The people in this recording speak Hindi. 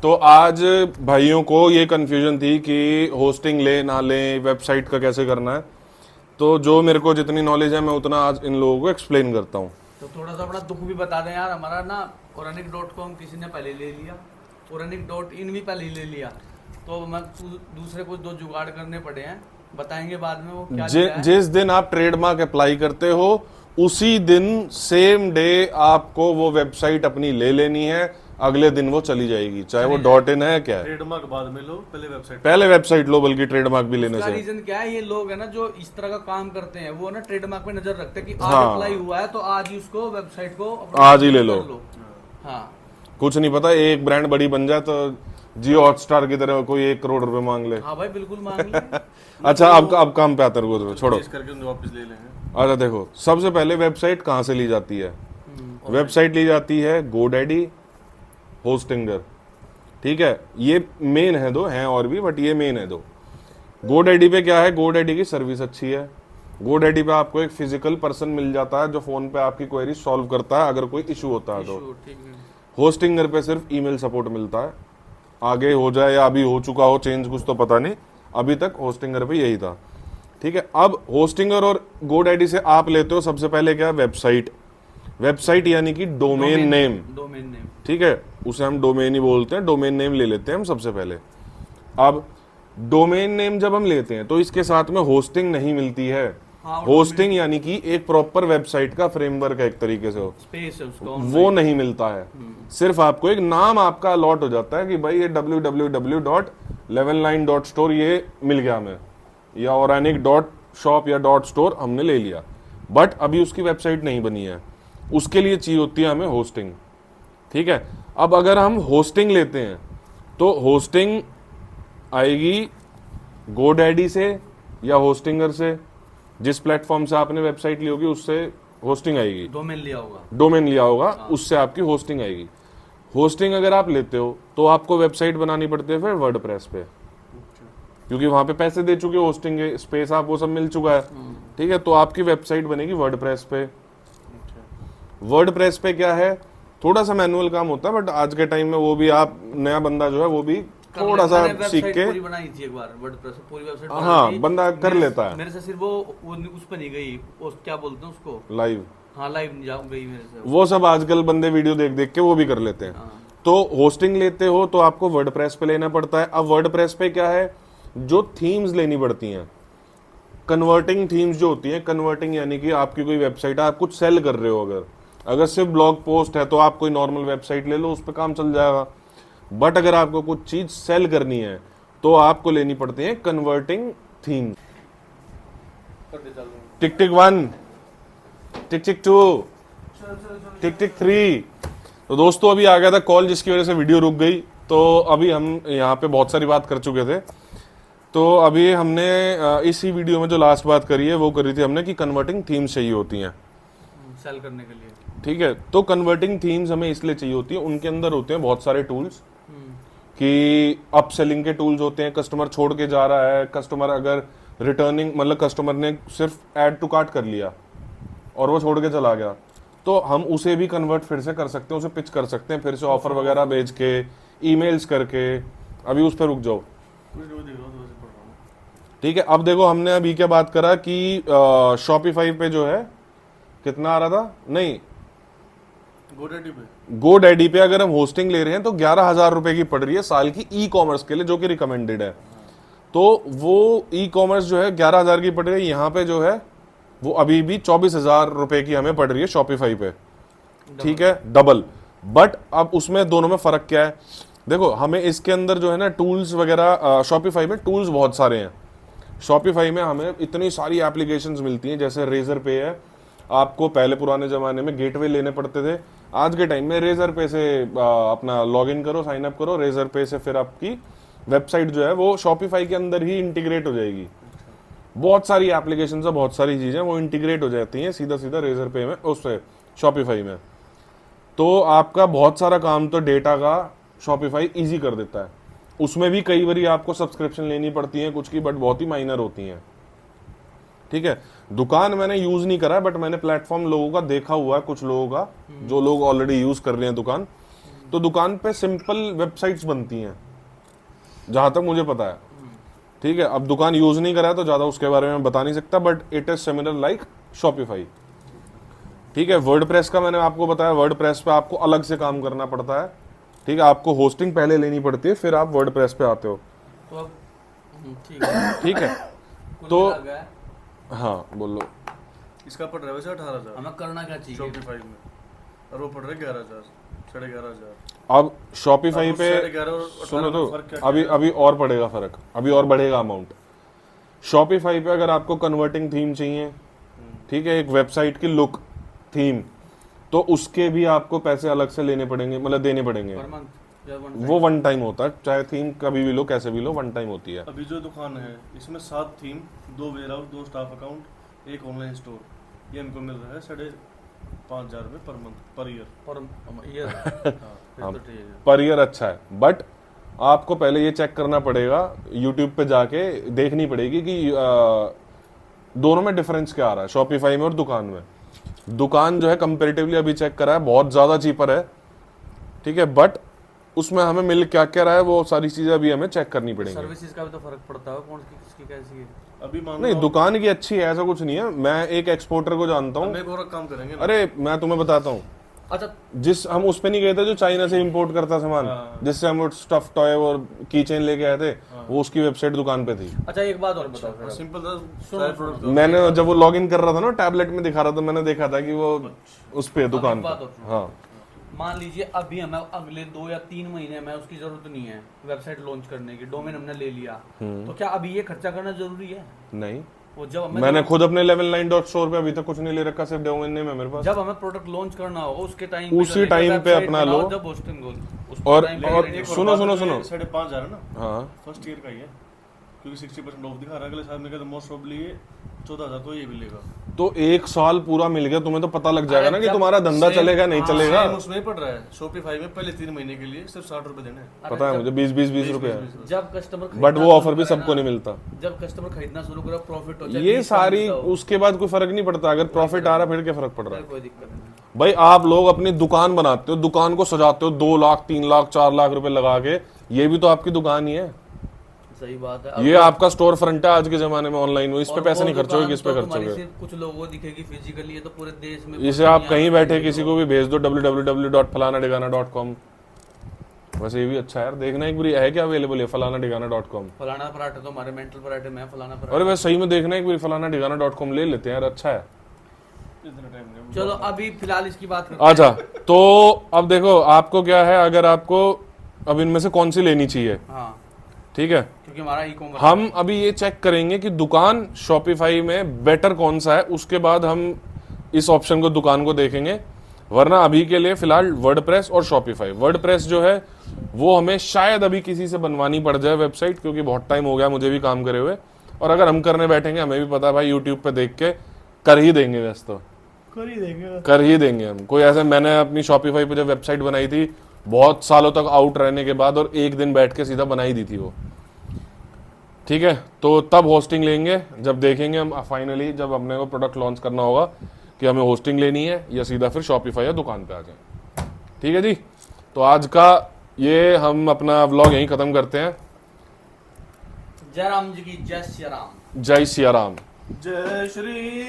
तो आज भाइयों को ये कंफ्यूजन थी कि होस्टिंग ले ना ले, वेबसाइट का कैसे करना है। तो जो मेरे को जितनी नॉलेज है मैं उतना आज इन लोगों को एक्सप्लेन करता हूँ। तो थोड़ा सा अपना दुख भी बता दें यार। हमारा ना Oranik.com किसी ने पहले ले लिया, Oranik.in भी पहले ले लिया, तो मैं दूसरे कुछ दो जुगाड़ करने पड़े हैं, बताएंगे बाद में वो क्या लिया है। जिस दिन आप ट्रेडमार्क अप्लाई करते हो उसी दिन सेम डे आपको वो वेबसाइट अपनी ले लेनी है, अगले दिन वो चली जाएगी, चाहे वो .in है क्या है। ट्रेडमार्क बाद में लो, पहले वेबसाइट लो, बल्कि ट्रेडमार्क भी लेने इसका से। रीजन क्या है, ये लोग है ना जो इस तरह का काम करते हैं, वो ना ट्रेडमार्क पे नजर रखते हैं कि आज हाँ। अप्लाई हुआ है तो आज ही उसको वेबसाइट को आज ही ले लो। हाँ, कुछ नहीं पता, एक ब्रांड बड़ी बन जाए तो जियो हॉटस्टार की तरह कोई 1 करोड़ रुपए मांग ले। हाँ भाई बिल्कुल मांग ले। अच्छा, अब काम पे आते हैं, रुको छोड़ो। करके उनको वापस ले लेंगे। अच्छा देखो, सबसे पहले वेबसाइट कहाँ से ली जाती है। वेबसाइट ली जाती है GoDaddy, होस्टिंगर, ठीक है। ये मेन है, दो हैं और भी, बट ये मेन है दो। GoDaddy पे क्या है, GoDaddy की सर्विस अच्छी है। GoDaddy पे आपको एक फिजिकल पर्सन मिल जाता है जो फोन पे आपकी क्वेरी सॉल्व करता है अगर कोई इशू होता है तो। होस्टिंगर पे सिर्फ ईमेल सपोर्ट मिलता है, आगे हो जाए या अभी हो चुका हो चेंज कुछ तो पता नहीं, अभी तक होस्टिंगर पे यही था, ठीक है। अब होस्टिंगर और GoDaddy से आप लेते हो सबसे पहले क्या, वेबसाइट। वेबसाइट यानी कि डोमेन नेम, ठीक है, उसे हम डोमेन ही बोलते हैं। डोमेन नेम ले लेते हैं हम सबसे पहले। अब डोमेन नेम जब हम लेते हैं तो इसके साथ में होस्टिंग नहीं मिलती है। होस्टिंग यानी कि एक प्रॉपर वेबसाइट का फ्रेमवर्क है, एक तरीके से हो, स्पेस है उसको, वो नहीं मिलता है। सिर्फ आपको एक नाम आपका अलॉट हो जाता है कि भाई ये www.levelline.store ये मिल गया हमें, या Oranik.shop या .store हमने ले लिया, बट अभी उसकी वेबसाइट नहीं बनी है। उसके लिए चाहिए होती है हमें होस्टिंग, ठीक है। अब अगर हम होस्टिंग लेते हैं तो होस्टिंग आएगी GoDaddy से या होस्टिंगर से, जिस प्लेटफॉर्म से आपने वेबसाइट ली होगी उससे होस्टिंग आएगी। डोमेन लिया होगा, उससे आपकी होस्टिंग आएगी। होस्टिंग अगर आप लेते हो तो आपको वेबसाइट बनानी पड़ती है फिर वर्डप्रेस पे, क्योंकि वहां पे पैसे दे चुके होस्टिंग के, स्पेस आप वो सब मिल चुका है, ठीक है। तो आपकी वेबसाइट बनेगी वर्डप्रेस पे। वर्डप्रेस पे क्या है, थोड़ा सा मैनुअल काम होता है, बट आज के टाइम में वो भी आप नया बंदा जो है वो भी थोड़ा सा सीख के, पूरी बनाई थी एक बार वर्डप्रेस पूरी वेबसाइट, हाँ बंदा कर लेता है। मेरे से सिर्फ वो उस पर नहीं गई, क्या बोलते हैं उसको, लाइव, हाँ लाइव नहीं जा गई मेरे से। वो सब आजकल बंदे वीडियो देख देख के वो भी कर लेते हैं। तो होस्टिंग लेते हो तो आपको वर्डप्रेस पे लेना पड़ता है। अब वर्डप्रेस पे क्या है, जो थीम्स लेनी पड़ती हैं, कन्वर्टिंग थीम्स जो होती हैं। कन्वर्टिंग यानी कि आपकी कोई वेबसाइट है, आप कुछ सेल कर रहे हो, अगर सिर्फ ब्लॉग पोस्ट है तो आप कोई नॉर्मल वेबसाइट ले लो, उस पर काम चल जाएगा। बट अगर आपको कुछ चीज सेल करनी है तो आपको लेनी पड़ती है कन्वर्टिंग थीम। टिक टिक 1, टिक टिक 2, टिक टिक 3। तो दोस्तों अभी आ गया था कॉल, जिसकी वजह से वीडियो रुक गई। तो अभी हम यहाँ पे बहुत सारी बात कर चुके थे। तो अभी हमने इसी वीडियो में जो लास्ट बात करी है वो करी थी हमने कि कन्वर्टिंग थीम्स चाहिए होती हैं सेल करने के लिए, ठीक है। तो कन्वर्टिंग थीम्स हमें इसलिए चाहिए होती है, उनके अंदर होते हैं बहुत सारे टूल्स, कि अपसेलिंग के टूल्स होते हैं। कस्टमर छोड़ के जा रहा है, कस्टमर अगर रिटर्निंग, मतलब कस्टमर ने सिर्फ ऐड टू कार्ट कर लिया और वो छोड़ के चला गया, तो हम उसे भी कन्वर्ट फिर से कर सकते हैं, उसे पिच कर सकते हैं फिर से, ऑफर वगैरह भेज के, ईमेल्स करके। अभी उस पर रुक जाओ, ठीक है। अब देखो हमने अभी क्या बात करा कि शॉपिफाई पे जो है कितना आ रहा था, नहीं GoDaddy पे अगर हम होस्टिंग ले रहे हैं तो 11,000 रुपए की पड़ रही है साल की, ई कॉमर्स के लिए, जो कि रिकमेंडेड है। तो वो ई कॉमर्स जो है 11,000 की पड़ रही है, यहाँ पे जो है वो अभी भी 24,000 रुपए की हमें पड़ रही है शॉपिफाई पे, ठीक है, डबल। बट अब उसमें दोनों में फर्क क्या है, देखो हमें इसके अंदर जो है ना टूल्स वगैरह, शॉपिफाई में टूल्स बहुत सारे हैं। शॉपिफाई में हमें इतनी सारी एप्लीकेशंस मिलती हैं, जैसे रेजर पे है। आपको पहले पुराने जमाने में गेटवे लेने पड़ते थे, आज के टाइम में रेजर पे से अपना लॉगिन करो, साइन अप करो, रेजर पे से फिर आपकी वेबसाइट जो है वो शॉपिफाई के अंदर ही इंटीग्रेट हो जाएगी। बहुत सारी एप्लीकेशंस है, बहुत सारी चीजें वो इंटीग्रेट हो जाती हैं सीधा सीधा रेजर पे में, उससे शॉपिफाई में। तो आपका बहुत सारा काम तो डेटा का शॉपिफाई इजी कर देता है। उसमें भी कई बार आपको सब्सक्रिप्शन लेनी पड़ती है कुछ की, बट बहुत ही माइनर होती हैं, ठीक है। दुकान मैंने यूज नहीं करा, बट मैंने प्लेटफॉर्म लोगों का देखा हुआ है, कुछ लोगों का, जो लोग ऑलरेडी यूज कर रहे हैं दुकान, तो दुकान पे सिंपल वेबसाइट्स बनती हैं जहां तक मुझे पता है। ठीक है, अब दुकान यूज नहीं करा है तो ज्यादा उसके बारे में बता नहीं सकता, but it is similar like Shopify. ठीक है, वर्डप्रेस का मैंने आपको बताया, वर्डप्रेस पे आपको अलग से काम करना पड़ता है। ठीक है, आपको होस्टिंग पहले लेनी पड़ती है, फिर आप वर्डप्रेस पे आते हो। तो अब ठीक है। ठीक है, कुल तो मिला गया। हाँ बोलो। इसका पड़ रहा है वैसे 18,000 हमें करना क्या चाहिए? शॉपिफाई में, और वो पड़ रहा है 11,000, 11,500। अब शॉपिफाई अब पे 11,500 और 18,000 सुनो तो, में फर्क क्या अभी अभी और पड़ेगा फर्क, अभी और बढ़ेगा अमाउंट। शॉपिफाई पे अगर आपको कन्वर्टिंग थीम चाहिए, ठीक है, एक वेबसाइट की लुक थीम, तो उसके भी आपको पैसे अलग से लेने पड़ेंगे, मतलब देने पड़ेंगे। पर मंथ या वन वो वन टाइम होता है, चाहे थीम कभी भी लो कैसे भी लो, वन टाइम होती है। अभी जो दुकान है इसमें 7 theme, 2 warehouse, 2 staff account, 1 online store, ये हमको मिल रहा है 5,500 रुपये per month, per year. Per year. फिर तो ठीक है। पर ईयर अच्छा है, बट आपको पहले ये चेक करना पड़ेगा, यूट्यूब पे जाके देखनी पड़ेगी कि दोनों में डिफरेंस क्या आ रहा है, शॉपिफाई में और दुकान में। दुकान जो है कंपेरेटिवली अभी चेक करा है, बहुत ज्यादा चीपर है। ठीक है, बट उसमें हमें मिल क्या क्या रहा है वो सारी चीजें अभी हमें चेक करनी पड़ेंगी। सर्विसेज का भी तो फर्क पड़ता है, कौन सी किसकी कैसी है। अभी मान नहीं, लो दुकान की अच्छी है ऐसा कुछ नहीं है। मैं एक एक्सपोर्टर को जानता हम हूँ। एक और काम करेंगे ना। अरे मैं तुम्हें बताता हूँ, अच्छा, जिस हम उस पे नहीं गए थे जो चाइना से इंपोर्ट करता सामान, हाँ। जिससे हम स्टफ टॉय और की चेन लेके आए थे, वो उसकी वेबसाइट दुकान पे थी। अच्छा एक बात और बताओ फिर। सिंपल था, सुनो, सारे प्रोडक्ट मैंने जब वो लॉग इन कर रहा था ना, टैबलेट में दिखा रहा था, मैंने देखा था कि वो उस पे दुकान एक बात पे। और सुनो। हाँ, मान लीजिए अभी हमें अगले 2 या 3 महीने में उसकी जरूरत नहीं है वेबसाइट लॉन्च करने की, डोमेन हमने ले लिया, तो क्या अभी ये खर्चा करना जरूरी है? नहीं, वो जब हमें मैंने खुद अपने लेवल 9.store पे अभी तक कुछ नहीं ले रखा, सिर्फ डोमेन नेम है मेरे पास। जब हमें प्रोडक्ट लॉन्च करना होगा उसके टाइम उसी टाइम पे अपना लो। जब होस्टिंग और और सुनो सुनो सुनो, 5,500 है ना, हाँ फर्स्ट ईयर का ही है, क्योंकि 60% ऑफ दिखा रहा है। अगले साल में कहते मोस्ट प्रॉब्ली ये 14,000 तो ये भी लेगा। तो एक साल पूरा मिल गया, तुम्हें तो पता लग जाएगा ना कि जब तुम्हारा धंधा Same- चलेगा नहीं हाँ, चलेगा। same उसमें पड़ रहा है शॉपिफाई में, पहले 3 महीने के लिए सिर्फ 60 रुपए देने हैं। पता है मुझे, 20 रुपए है, जब कस्टमर बट वो ऑफर भी सबको नहीं मिलता। जब कस्टमर खरीदना शुरू करे प्रॉफिट हो जाए, ये 20 का सारी मिलता हो, उसके बाद कोई फर्क नहीं पड़ता। अगर प्रॉफिट आ रहा है फिर क्या फर्क पड़ रहा है? कोई दिक्कत नहीं। भाई आप लोग अपनी दुकान बनाते हो, दुकान को सजाते हो 2 लाख 3 लाख 4 लाख रुपए लगा के, ये भी तो आपकी दुकान ही है। सही बात है। ये आपका स्टोर फ्रंट है आज के जमाने में ऑनलाइन में, इस पे और पैसे वो नहीं खर्चोगे, दुकान किस पे तो खर्च तुम्हारी होगे? सिर्फ कुछ लोगों को दिखेगी फिजिकली, ये तो पूरे देश में इसे आप कहीं बैठे किसी को भी भेज दो, www.falana-dhigana.com। वैसे ये भी अच्छा है यार, देखना एक बार है क्या अवेलेबल है falana-dhigana.com। फलाना पराठा तो हमारे मेंटल पराठे में है, फलाना पराठा। अरे वैसे सही में देखना एक बार falana-dhigana.com ले लेते हैं यार, अच्छा है। इतना टाइम नहीं। चलो अभी फिलहाल इसकी बात करते अच्छा, तो अब देखो आपको क्या है, अगर आपको अब इनमें से कौन सी लेनी चाहिए, हैं। हाँ, ठीक है, क्योंकि हमारा ई कॉमर्स हम अभी ये चेक करेंगे कि दुकान शॉपिफाई में बेटर कौन सा है, उसके बाद हम इस ऑप्शन को दुकान को देखेंगे। वरना अभी के लिए फिलहाल वर्डप्रेस और शॉपिफाई। वर्डप्रेस जो है वो हमें शायद अभी किसी से बनवानी पड़ जाए वेबसाइट, क्योंकि बहुत टाइम हो गया मुझे भी काम करे हुए, और अगर हम करने बैठेंगे हमें भी पता है भाई यूट्यूब पे देख के कर ही देंगे, वैसे तो कर ही देंगे हम। कोई ऐसे, मैंने अपनी शॉपिफाई पे जब वेबसाइट बनाई थी बहुत सालों तक आउट रहने के बाद, और एक दिन बैठ के सीधा बनाई दी थी वो। ठीक है, तो तब होस्टिंग लेंगे जब देखेंगे हम फाइनली, जब अपने को प्रोडक्ट लॉन्च करना होगा कि हमें होस्टिंग लेनी है या सीधा फिर शॉपिफाई या दुकान पे आ जाए। ठीक है जी, तो आज का ये हम अपना व्लॉग यहीं खत्म करते हैं। जय राम जी की जय श्री राम। जय सिया राम। जय श्री